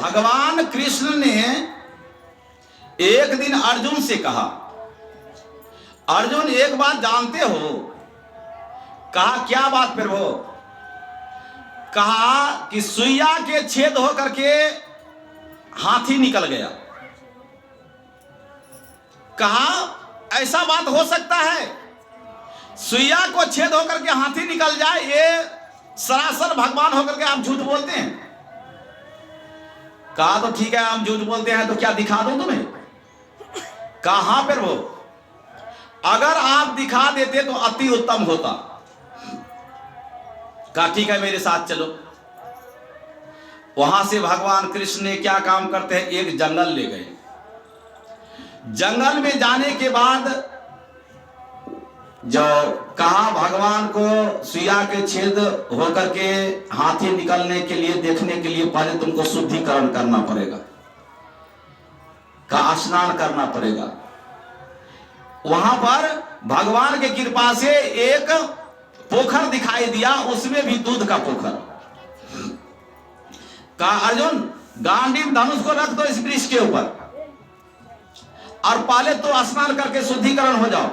भगवान कृष्ण ने एक दिन अर्जुन से कहा, अर्जुन एक बात जानते हो? कहा क्या बात प्रभु? कहा कि सुइया के छेद होकर के हाथी निकल गया। कहा ऐसा बात हो सकता है? सुइया को छेद होकर के हाथी निकल जाए, ये सरासर भगवान होकर के आप झूठ बोलते हैं। कहा तो ठीक है, हम झूठ बोलते हैं तो क्या दिखा दूं तुम्हें? कहा पर वो, अगर आप दिखा देते तो अति उत्तम होता। कहा ठीक है, मेरे साथ चलो। वहां से भगवान कृष्ण ने क्या काम करते हैं, एक जंगल ले गए। जंगल में जाने के बाद जो कहा भगवान को सुइया के छेद होकर के हाथी निकलने के लिए, देखने के लिए पहले तुमको शुद्धिकरण करना पड़ेगा, का स्नान करना पड़ेगा। वहां पर भगवान की कृपा से एक पोखर दिखाई दिया, उसमें भी दूध का पोखर। कहा अर्जुन, गांडीव धनुष को रख दो इस वृक्ष के ऊपर और पहले तो स्नान करके शुद्धिकरण हो जाओ,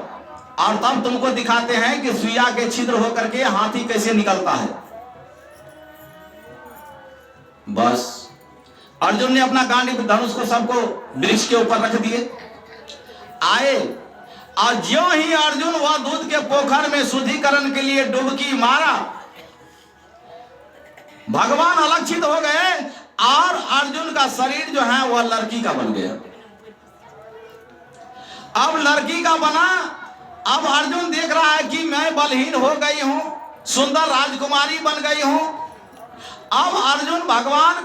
और तब तुमको दिखाते हैं कि सुइया के छिद्र होकर के हाथी कैसे निकलता है। बस अर्जुन ने अपना गांडीव धनुष को सबको वृक्ष के ऊपर रख दिए। आए और ज्यों ही अर्जुन वह दूध के पोखर में शुद्धिकरण के लिए डुबकी मारा, भगवान अलक्षित हो गए और अर्जुन का शरीर जो है वह लड़की का बन गया। अब लड़की का बना, अब अर्जुन देख रहा है कि मैं बलहीन हो गई हूं, सुंदर राजकुमारी बन गई हूं। अब अर्जुन भगवान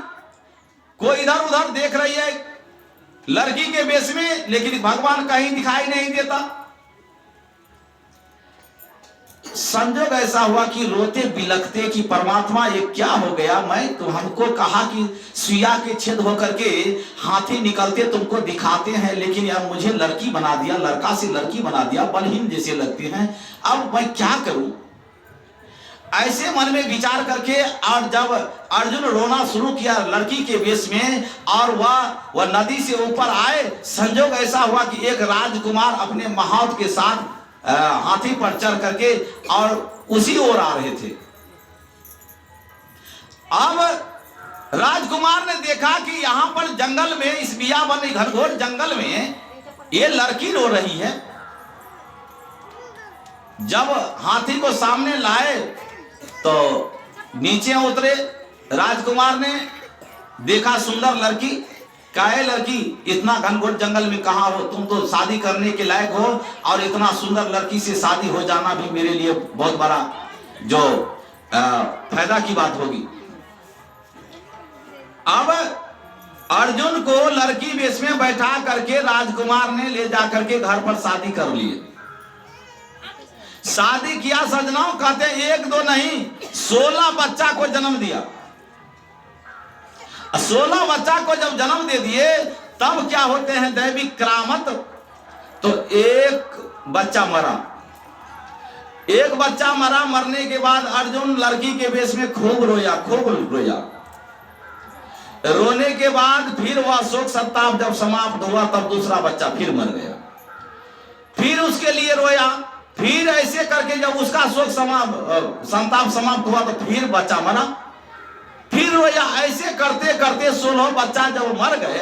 को इधर उधर देख रही है लड़की के वेश में, लेकिन भगवान कहीं दिखाई नहीं देता। संजोग ऐसा हुआ कि रोते बिलखते कि परमात्मा ये क्या हो गया, मैं तो हमको कहा कि सुइया के छेद होकर के हाथी निकलते तुमको दिखाते हैं, लेकिन यार मुझे लड़की बना दिया, लड़का से लड़की बना दिया, बलहीन जैसे लगती हैं, अब मैं क्या करूं? ऐसे मन में विचार करके और जब अर्जुन रोना शुरू किया लड़की के वेश में, और वह नदी से ऊपर आए, संजोग ऐसा हुआ कि एक राजकुमार अपने महावत के साथ हाथी पर चढ़ करके और उसी ओर आ रहे थे। अब राजकुमार ने देखा कि यहां पर जंगल में, इस बियाबान घनघोर जंगल में ये लड़की रो रही है। जब हाथी को सामने लाए तो नीचे उतरे, राजकुमार ने देखा सुंदर लड़की। काहे लड़की, इतना घनघोर जंगल में कहाँ हो तुम? तो शादी करने के लायक हो, और इतना सुंदर लड़की से शादी हो जाना भी मेरे लिए बहुत बड़ा जो फायदा की बात होगी। अब अर्जुन को लड़की वेश में बैठा करके राजकुमार ने ले जाकर के घर पर शादी कर लिए। शादी किया सजनाओं, कहते एक दो नहीं 16 बच्चा को जन्म दिया। 16 बच्चा को जब जन्म दे दिए तब क्या होते हैं दैविक करामत, तो एक बच्चा मरा। एक बच्चा मरा, मरने के बाद अर्जुन लड़की के वेश में खूब रोया, खूब रोया। रोने के बाद फिर वह शोक संताप जब समाप्त हुआ तब दूसरा बच्चा फिर मर गया। फिर उसके लिए रोया, फिर ऐसे करके जब उसका शोक संताप समाप्त हुआ तो फिर बच्चा मरा, फिर रोया। ऐसे करते करते 16 बच्चा जब मर गए,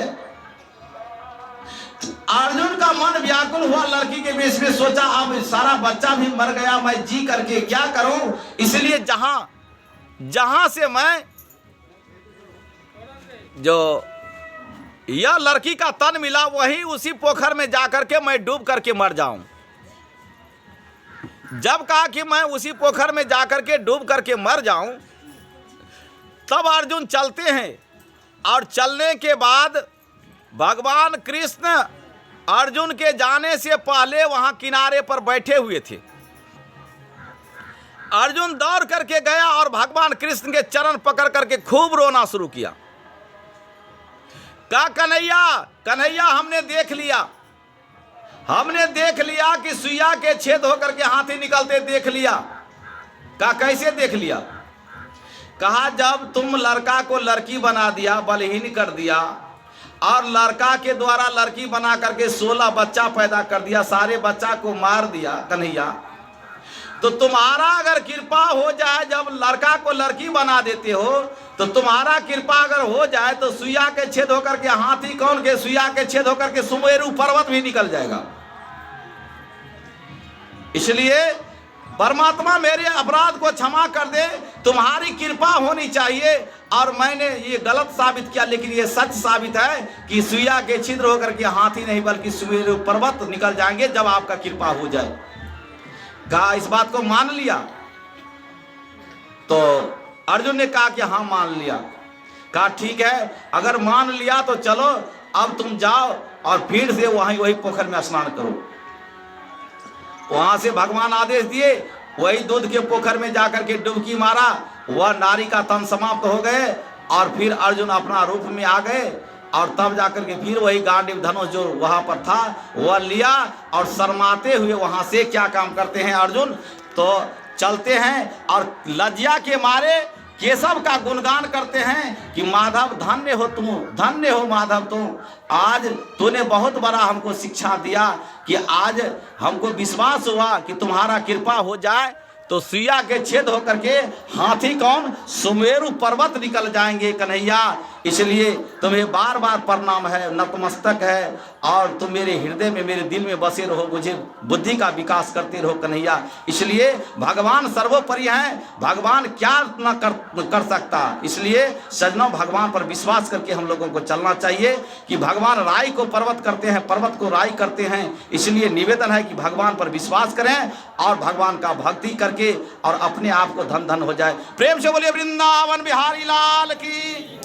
अर्जुन का मन व्याकुल हुआ। लड़की के वेश में सोचा अब सारा बच्चा भी मर गया, मैं जी करके क्या करूं? इसलिए जहां से मैं जो यह लड़की का तन मिला वही उसी पोखर में जाकर के मैं डूब करके मर जाऊं। जब कहा कि मैं उसी पोखर में जाकर के डूब करके मर जाऊं, तब अर्जुन चलते हैं। और चलने के बाद भगवान कृष्ण अर्जुन के जाने से पहले वहां किनारे पर बैठे हुए थे। अर्जुन दौड़ करके गया और भगवान कृष्ण के चरण पकड़ करके खूब रोना शुरू किया। कहा कन्हैया कन्हैया, हमने देख लिया कि सुइया के छेद होकर के हाथी निकलते देख लिया। कहा कैसे देख लिया? कहा जब तुम लड़का को लड़की बना दिया, बलहीन कर दिया, और लड़का के द्वारा लड़की बना करके 16 बच्चा पैदा कर दिया, सारे बच्चा को मार दिया कन्हैया, तो तुम्हारा अगर कृपा हो जाए, जब लड़का को लड़की बना देते हो तो तुम्हारा कृपा अगर हो जाए तो सुइया के छेद होकर के, हाथी कौन के सुइया के छेद होकर के सुमेरु पर्वत भी निकल जाएगा। इसलिए परमात्मा मेरे अपराध को क्षमा कर दे, तुम्हारी कृपा होनी चाहिए। और मैंने ये गलत साबित किया, लेकिन ये सच साबित है कि सुइया के छिद्र होकर के हाथी नहीं बल्कि सुमेरु पर्वत निकल जाएंगे जब आपका कृपा हो जाए। कहा इस बात को मान लिया? तो अर्जुन ने कहा कि हाँ मान लिया। कहा ठीक है, अगर मान लिया तो चलो अब तुम जाओ और फिर से वही पोखर में स्नान करो। वहां से भगवान आदेश दिए, वही दूध के पोखर में जाकर के डुबकी मारा, वह नारी का तन समाप्त हो गए और फिर अर्जुन अपना रूप में आ गए। और तब जाकर के फिर वही गांडीव धनुष जो वहां पर था वह लिया और शर्माते हुए वहां से क्या काम करते हैं अर्जुन, तो चलते हैं और लज्जा के मारे केशव का गुणगान करते हैं कि माधव धन्य हो तुम, धन्य हो माधव तुम, आज तूने बहुत बड़ा हमको शिक्षा दिया कि आज हमको विश्वास हुआ कि तुम्हारा कृपा हो जाए तो सुइया के छेद होकर के हाथी कौन सुमेरु पर्वत निकल जाएंगे कन्हैया। इसलिए तुम्हें बार बार प्रणाम है, नतमस्तक है, और तुम मेरे हृदय में, मेरे दिल में बसे रहो, मुझे बुद्धि का विकास करते रहो कन्हैया। इसलिए भगवान सर्वोपरि हैं, भगवान क्या न कर सकता। इसलिए सजनों, भगवान पर विश्वास करके हम लोगों को चलना चाहिए कि भगवान राई को पर्वत करते हैं, पर्वत को राई करते हैं। इसलिए निवेदन है कि भगवान पर विश्वास करें और भगवान का भक्ति करके और अपने आप को धन धन हो जाए। प्रेम से बोलिए वृंदावन बिहारी लाल की।